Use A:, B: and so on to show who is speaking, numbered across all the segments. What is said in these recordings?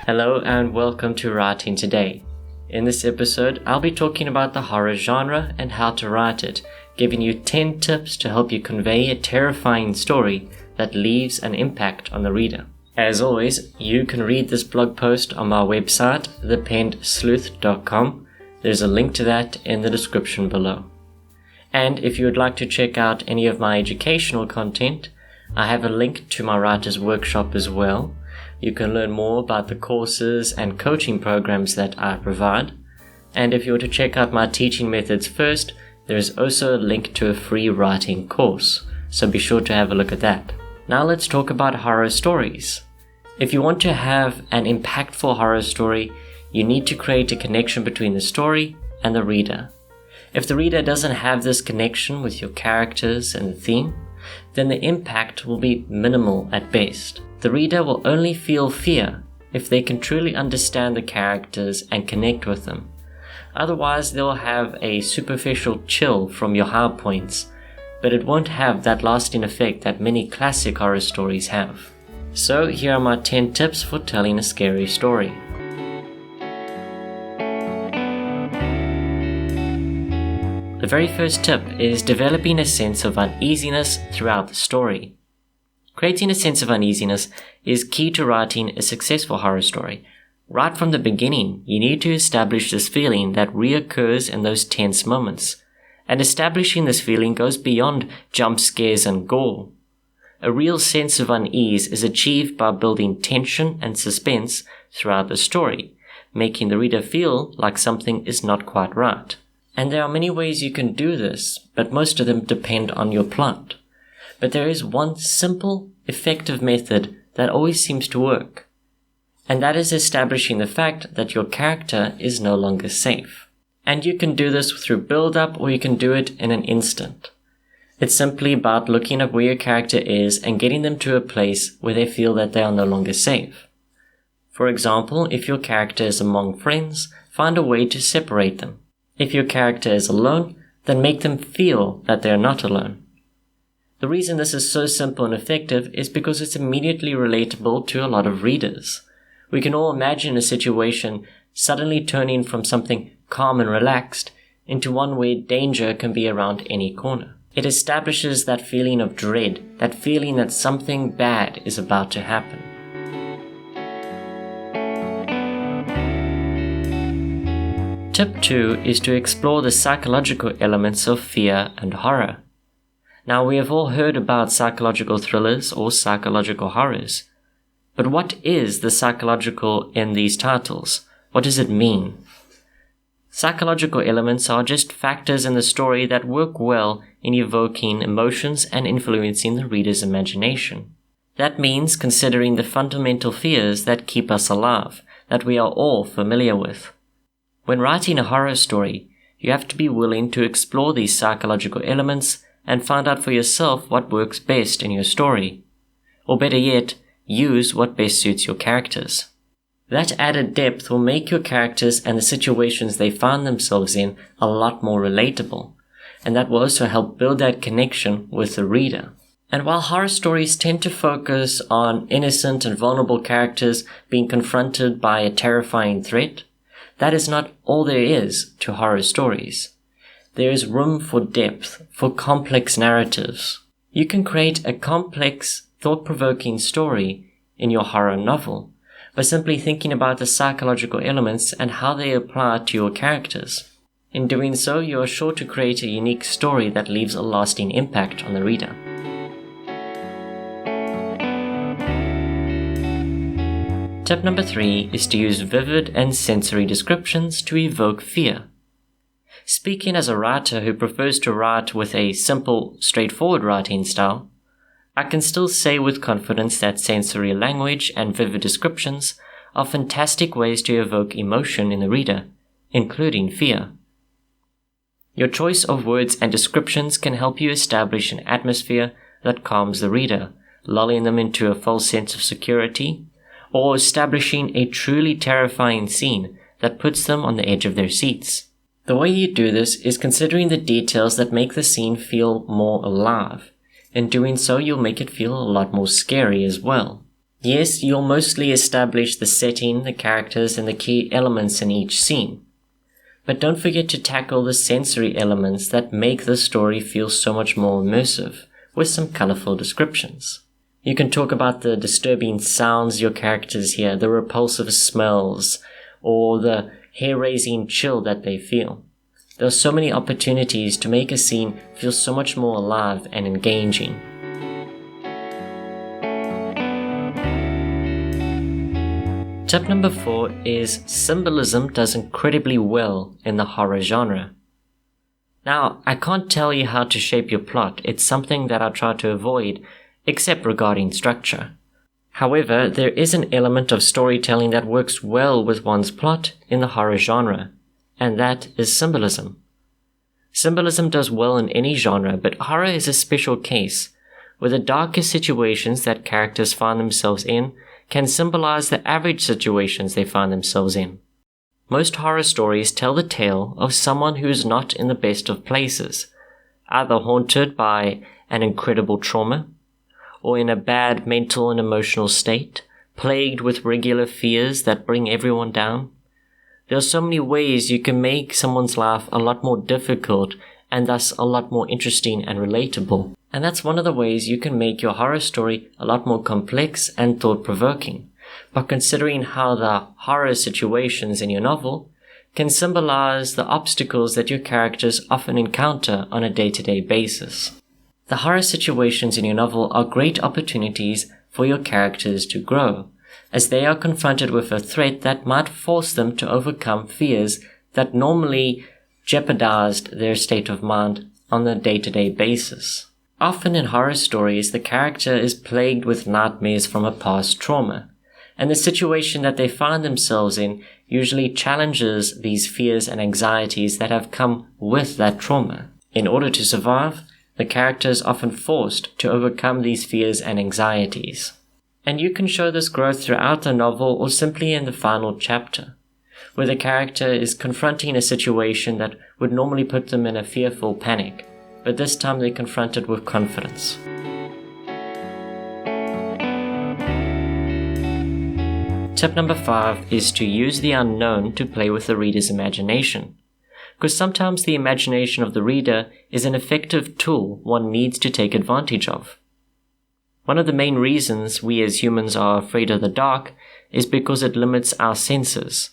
A: Hello and welcome to Writing Today. In this episode, I'll be talking about the horror genre and how to write it, giving you 10 tips to help you convey a terrifying story that leaves an impact on the reader. As always, you can read this blog post on my website, thepennedsleuth.com. There's a link to that in the description below. And if you would like to check out any of my educational content, I have a link to my writer's workshop as well. You can learn more about the courses and coaching programs that I provide. And if you were to check out my teaching methods first, there is also a link to a free writing course, so be sure to have a look at that. Now let's talk about horror stories. If you want to have an impactful horror story, you need to create a connection between the story and the reader. If the reader doesn't have this connection with your characters and the theme, then the impact will be minimal at best. The reader will only feel fear if they can truly understand the characters and connect with them. Otherwise, they'll have a superficial chill from your high points, but it won't have that lasting effect that many classic horror stories have. So here are my 10 tips for telling a scary story. The very first tip is developing a sense of uneasiness throughout the story. Creating a sense of uneasiness is key to writing a successful horror story. Right from the beginning, you need to establish this feeling that reoccurs in those tense moments. And establishing this feeling goes beyond jump scares and gore. A real sense of unease is achieved by building tension and suspense throughout the story, making the reader feel like something is not quite right. And there are many ways you can do this, but most of them depend on your plot. But there is one simple, effective method that always seems to work. And that is establishing the fact that your character is no longer safe. And you can do this through build-up, or you can do it in an instant. It's simply about looking at where your character is and getting them to a place where they feel that they are no longer safe. For example, if your character is among friends, find a way to separate them. If your character is alone, then make them feel that they are not alone. The reason this is so simple and effective is because it's immediately relatable to a lot of readers. We can all imagine a situation suddenly turning from something calm and relaxed into one where danger can be around any corner. It establishes that feeling of dread, that feeling that something bad is about to happen. Tip 2 is to explore the psychological elements of fear and horror. Now, we have all heard about psychological thrillers or psychological horrors. But what is the psychological in these titles? What does it mean? Psychological elements are just factors in the story that work well in evoking emotions and influencing the reader's imagination. That means considering the fundamental fears that keep us alive, that we are all familiar with. When writing a horror story, you have to be willing to explore these psychological elements and find out for yourself what works best in your story. Or better yet, use what best suits your characters. That added depth will make your characters and the situations they find themselves in a lot more relatable, and that will also help build that connection with the reader. And while horror stories tend to focus on innocent and vulnerable characters being confronted by a terrifying threat, that is not all there is to horror stories. There is room for depth, for complex narratives. You can create a complex, thought-provoking story in your horror novel by simply thinking about the psychological elements and how they apply to your characters. In doing so, you are sure to create a unique story that leaves a lasting impact on the reader. Tip number 3 is to use vivid and sensory descriptions to evoke fear. Speaking as a writer who prefers to write with a simple, straightforward writing style, I can still say with confidence that sensory language and vivid descriptions are fantastic ways to evoke emotion in the reader, including fear. Your choice of words and descriptions can help you establish an atmosphere that calms the reader, lulling them into a false sense of security, or establishing a truly terrifying scene that puts them on the edge of their seats. The way you do this is considering the details that make the scene feel more alive. In doing so, you'll make it feel a lot more scary as well. Yes, you'll mostly establish the setting, the characters, and the key elements in each scene. But don't forget to tackle the sensory elements that make the story feel so much more immersive, with some colorful descriptions. You can talk about the disturbing sounds your characters hear, the repulsive smells, or the hair-raising chill that they feel. There are so many opportunities to make a scene feel so much more alive and engaging. Tip number 4 is symbolism does incredibly well in the horror genre. Now, I can't tell you how to shape your plot. It's something that I try to avoid, except regarding structure. However, there is an element of storytelling that works well with one's plot in the horror genre, and that is symbolism. Symbolism does well in any genre, but horror is a special case, where the darker situations that characters find themselves in can symbolize the average situations they find themselves in. Most horror stories tell the tale of someone who is not in the best of places, either haunted by an incredible trauma, or in a bad mental and emotional state, plagued with regular fears that bring everyone down. There are so many ways you can make someone's life a lot more difficult and thus a lot more interesting and relatable. And that's one of the ways you can make your horror story a lot more complex and thought-provoking, by considering how the horror situations in your novel can symbolize the obstacles that your characters often encounter on a day-to-day basis. The horror situations in your novel are great opportunities for your characters to grow, as they are confronted with a threat that might force them to overcome fears that normally jeopardized their state of mind on a day-to-day basis. Often in horror stories, the character is plagued with nightmares from a past trauma, and the situation that they find themselves in usually challenges these fears and anxieties that have come with that trauma. In order to survive, the character is often forced to overcome these fears and anxieties. And you can show this growth throughout the novel or simply in the final chapter, where the character is confronting a situation that would normally put them in a fearful panic, but this time they confront it with confidence. Tip number 5 is to use the unknown to play with the reader's imagination, because sometimes the imagination of the reader is an effective tool one needs to take advantage of. One of the main reasons we as humans are afraid of the dark is because it limits our senses.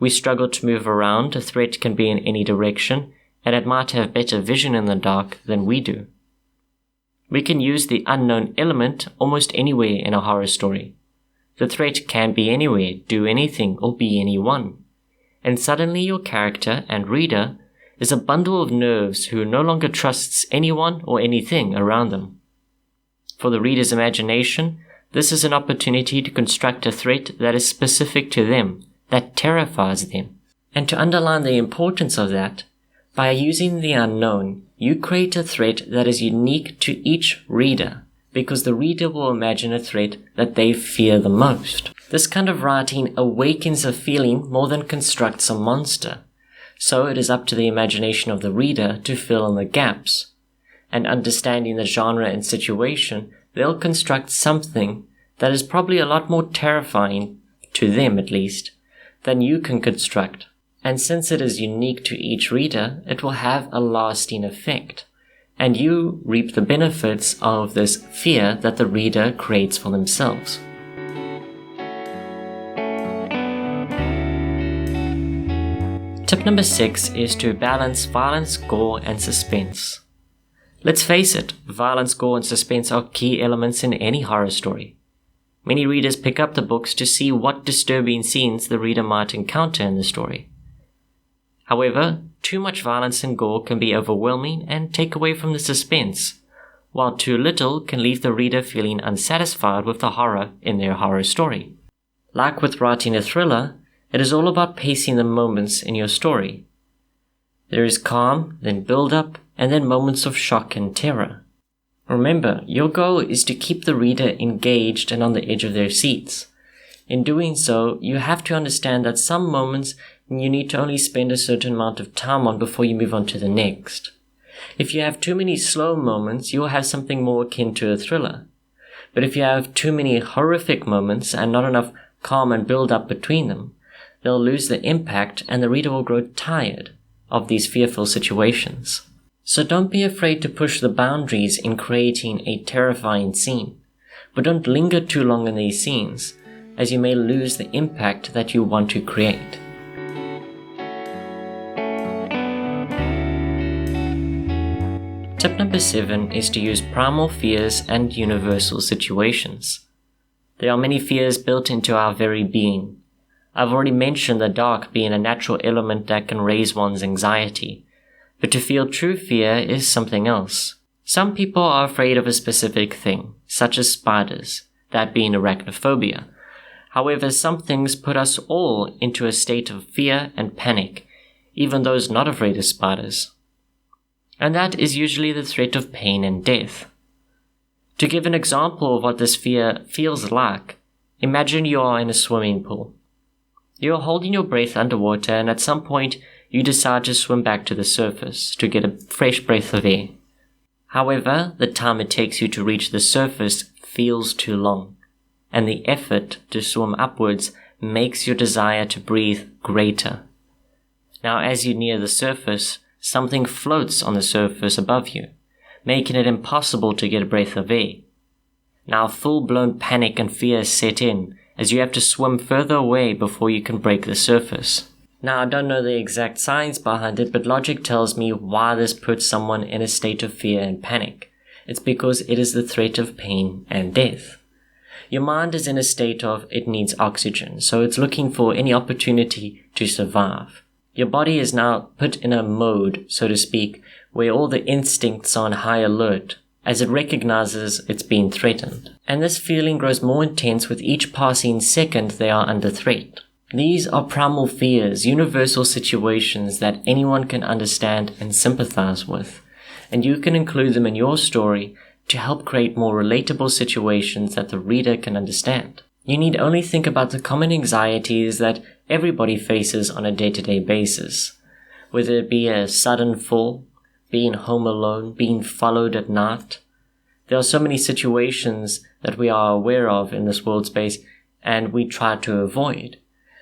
A: We struggle to move around, a threat can be in any direction, and it might have better vision in the dark than we do. We can use the unknown element almost anywhere in a horror story. The threat can be anywhere, do anything, or be anyone. And suddenly your character and reader is a bundle of nerves who no longer trusts anyone or anything around them. For the reader's imagination, this is an opportunity to construct a threat that is specific to them, that terrifies them. And to underline the importance of that, by using the unknown, you create a threat that is unique to each reader, because the reader will imagine a threat that they fear the most. This kind of writing awakens a feeling more than constructs a monster, so it is up to the imagination of the reader to fill in the gaps. And understanding the genre and situation, they'll construct something that is probably a lot more terrifying, to them at least, than you can construct. And since it is unique to each reader, it will have a lasting effect, and you reap the benefits of this fear that the reader creates for themselves. Tip number 6 is to balance violence, gore, and suspense. Let's face it, violence, gore, and suspense are key elements in any horror story. Many readers pick up the books to see what disturbing scenes the reader might encounter in the story. However, too much violence and gore can be overwhelming and take away from the suspense, while too little can leave the reader feeling unsatisfied with the horror in their horror story. Like with writing a thriller, it is all about pacing the moments in your story. There is calm, then build-up, and then moments of shock and terror. Remember, your goal is to keep the reader engaged and on the edge of their seats. In doing so, you have to understand that some moments you need to only spend a certain amount of time on before you move on to the next. If you have too many slow moments, you will have something more akin to a thriller. But if you have too many horrific moments and not enough calm and build up between them, they'll lose the impact and the reader will grow tired of these fearful situations. So don't be afraid to push the boundaries in creating a terrifying scene, but don't linger too long in these scenes, as you may lose the impact that you want to create. Tip number 7 is to use primal fears and universal situations. There are many fears built into our very being. I've already mentioned the dark being a natural element that can raise one's anxiety, but to feel true fear is something else. Some people are afraid of a specific thing, such as spiders, that being arachnophobia. However, some things put us all into a state of fear and panic, even those not afraid of spiders. And that is usually the threat of pain and death. To give an example of what this fear feels like, imagine you are in a swimming pool. You are holding your breath underwater, and at some point you decide to swim back to the surface to get a fresh breath of air. However, the time it takes you to reach the surface feels too long, and the effort to swim upwards makes your desire to breathe greater. Now, as you near the surface, something floats on the surface above you, making it impossible to get a breath of air. Now, full-blown panic and fear set in, as you have to swim further away before you can break the surface. Now, I don't know the exact science behind it, but logic tells me why this puts someone in a state of fear and panic. It's because it is the threat of pain and death. Your mind is in a state of it needs oxygen, so it's looking for any opportunity to survive. Your body is now put in a mode, so to speak, where all the instincts are on high alert, as it recognizes it's being threatened. And this feeling grows more intense with each passing second they are under threat. These are primal fears, universal situations that anyone can understand and sympathize with, and you can include them in your story to help create more relatable situations that the reader can understand. You need only think about the common anxieties that everybody faces on a day-to-day basis, whether it be a sudden fall, being home alone, being followed at night. There are so many situations that we are aware of in this world space and we try to avoid.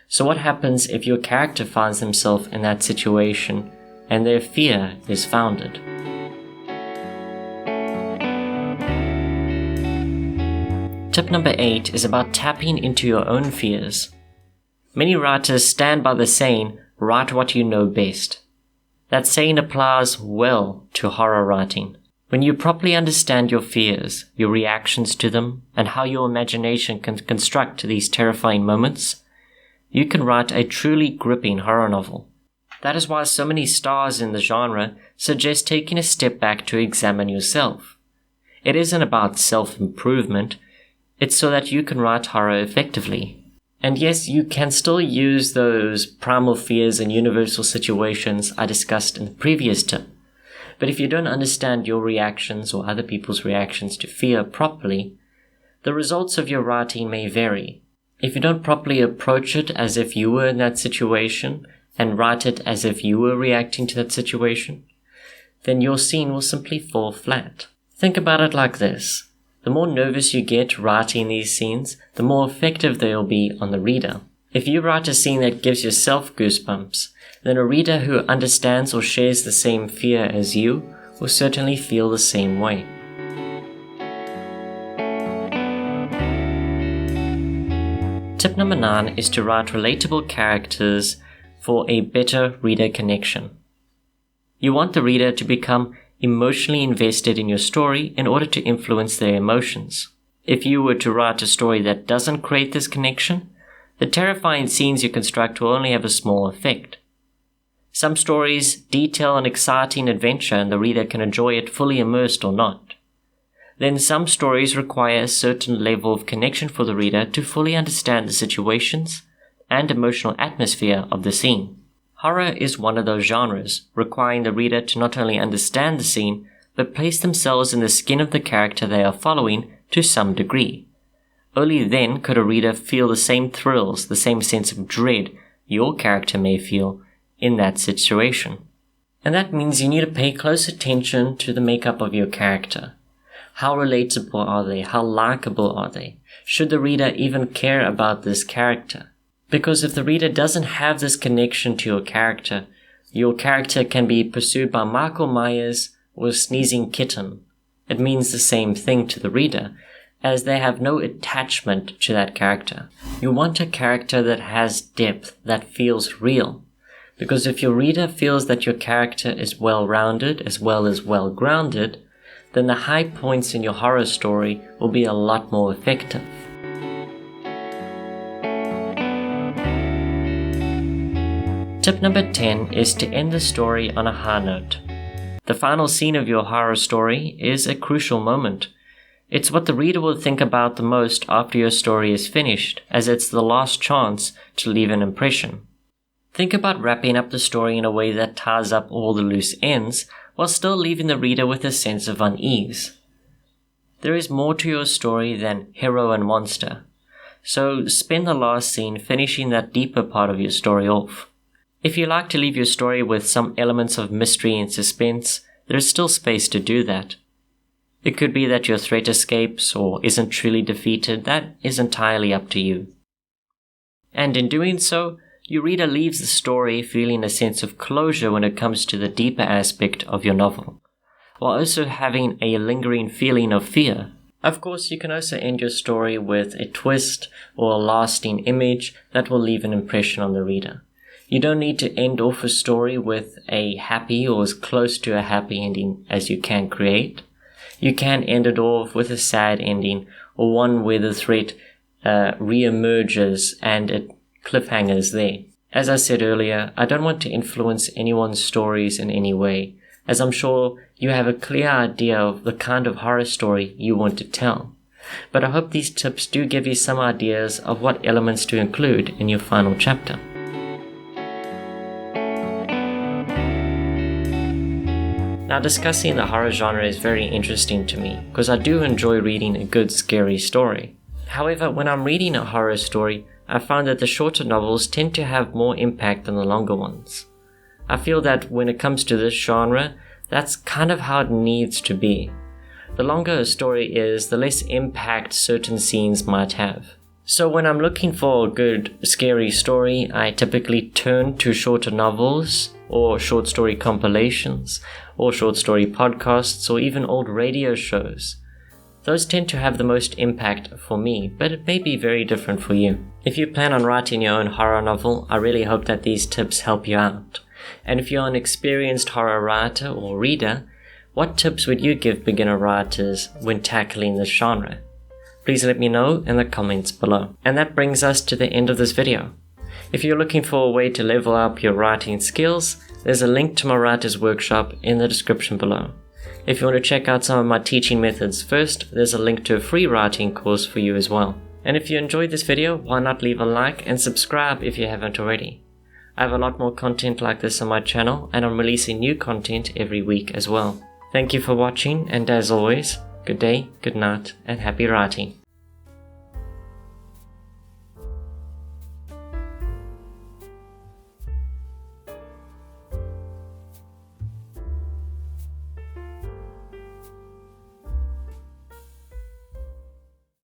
A: So what happens if your character finds themselves in that situation and their fear is founded? Tip number 8 is about tapping into your own fears. Many writers stand by the saying, write what you know best. That saying applies well to horror writing. When you properly understand your fears, your reactions to them, and how your imagination can construct these terrifying moments, you can write a truly gripping horror novel. That is why so many stars in the genre suggest taking a step back to examine yourself. It isn't about self-improvement, it's so that you can write horror effectively. And yes, you can still use those primal fears and universal situations I discussed in the previous tip. But if you don't understand your reactions or other people's reactions to fear properly, the results of your writing may vary. If you don't properly approach it as if you were in that situation and write it as if you were reacting to that situation, then your scene will simply fall flat. Think about it like this. The more nervous you get writing these scenes, the more effective they'll be on the reader. If you write a scene that gives yourself goosebumps, then a reader who understands or shares the same fear as you will certainly feel the same way. Tip number 9 is to write relatable characters for a better reader connection. You want the reader to become emotionally invested in your story in order to influence their emotions. If you were to write a story that doesn't create this connection, the terrifying scenes you construct will only have a small effect. Some stories detail an exciting adventure and the reader can enjoy it fully immersed or not. Then some stories require a certain level of connection for the reader to fully understand the situations and emotional atmosphere of the scene. Horror is one of those genres, requiring the reader to not only understand the scene, but place themselves in the skin of the character they are following to some degree. Only then could a reader feel the same thrills, the same sense of dread your character may feel in that situation. And that means you need to pay close attention to the makeup of your character. How relatable are they? How likable are they? Should the reader even care about this character? Because if the reader doesn't have this connection to your character can be pursued by Michael Myers or a sneezing kitten. It means the same thing to the reader, as they have no attachment to that character. You want a character that has depth, that feels real. Because if your reader feels that your character is well-rounded as well as well-grounded, then the high points in your horror story will be a lot more effective. Tip number 10 is to end the story on a high note. The final scene of your horror story is a crucial moment. It's what the reader will think about the most after your story is finished, as it's the last chance to leave an impression. Think about wrapping up the story in a way that ties up all the loose ends, while still leaving the reader with a sense of unease. There is more to your story than hero and monster, so spend the last scene finishing that deeper part of your story off. If you like to leave your story with some elements of mystery and suspense, there is still space to do that. It could be that your threat escapes or isn't truly defeated. That is entirely up to you. And in doing so, your reader leaves the story feeling a sense of closure when it comes to the deeper aspect of your novel, while also having a lingering feeling of fear. Of course, you can also end your story with a twist or a lasting image that will leave an impression on the reader. You don't need to end off a story with a happy or as close to a happy ending as you can create. You can end it off with a sad ending or one where the threat re-emerges and it cliffhangers there. As I said earlier, I don't want to influence anyone's stories in any way, as I'm sure you have a clear idea of the kind of horror story you want to tell. But I hope these tips do give you some ideas of what elements to include in your final chapter. Now, discussing the horror genre is very interesting to me, because I do enjoy reading a good scary story. However, when I'm reading a horror story, I find that the shorter novels tend to have more impact than the longer ones. I feel that when it comes to this genre, that's kind of how it needs to be. The longer a story is, the less impact certain scenes might have. So when I'm looking for a good scary story, I typically turn to shorter novels, or short story compilations, or short story podcasts, or even old radio shows. Those tend to have the most impact for me, but it may be very different for you. If you plan on writing your own horror novel, I really hope that these tips help you out. And if you're an experienced horror writer or reader, what tips would you give beginner writers when tackling this genre? Please let me know in the comments below. And that brings us to the end of this video. If you're looking for a way to level up your writing skills, there's a link to my writer's workshop in the description below. If you want to check out some of my teaching methods first, there's a link to a free writing course for you as well. And if you enjoyed this video, why not leave a like and subscribe if you haven't already. I have a lot more content like this on my channel, and I'm releasing new content every week as well. Thank you for watching, and as always, good day, good night, and happy writing.